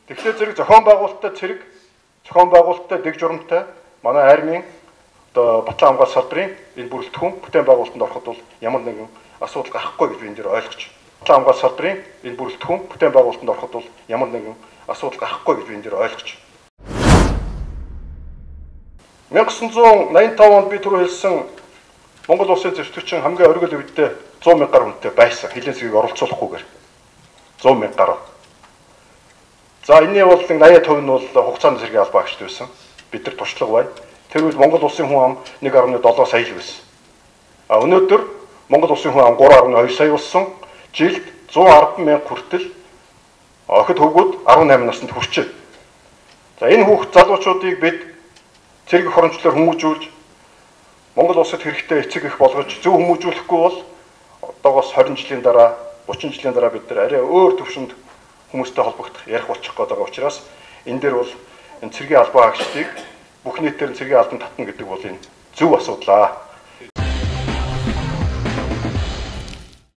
Тэгэхээр зэрэг зохион байгуулалттай цэрэг, зохион байгуулалттай дэг журамтай манай армийн одоо батлан хамгаалалт салбарын энэ бүрэлдэхүүн бүтээн байгуулалтанд ороход бол ямар нэгэн асуудал гарахгүй гэж би энэ дээр ойлгож байна. Батлан хамгаалалт салбарын энэ бүрэлдэхүүн бүтээн байгуулалтанд ороход бол ямар нэгэн асуудал гарахгүй гэж би энэ дээр ойлгож байна. 1985 онд би түрүү хэлсэн Монгол улсын зэвсгэгчин хамгийн оргил үедээ 100 мянга гаруй хүнтэй байсан. Хилийн цэгийг оролцуулахгүйгээр 100 мянга гаруй. За энэний бол 80% нь бол хугацааны цэргийн албан агчд байсан. Бид нар туршлага байна. Тэр үед Монгол улсын хүн ам 1.7 сая л байсан. А өнөөдөр Монгол улсын хүн ам 3.2 сая болсон. Жилд 110 мянга хүртэл охид хөвгүүд 18 наснд хүрчээ. За энэ хүүхд залуучуудыг бид цэрэг хоромжлоор хүмүүжүүлж Монгол улсад хэрэгтэй эцэг их болгож зөв хүмүүжүүлэхгүй бол одоогоос 20 жилийн дараа, 30 жилийн дараа бид нар арай өөр төвшөнд хүмүүстэй холбогдох, ярих болчих гээд байгаа учраас энэ дээр бол энэ цэргийн албан агчдыг бүх нийтээр цэргийн албан татна гэдэг бол энэ зөв асуудал аа.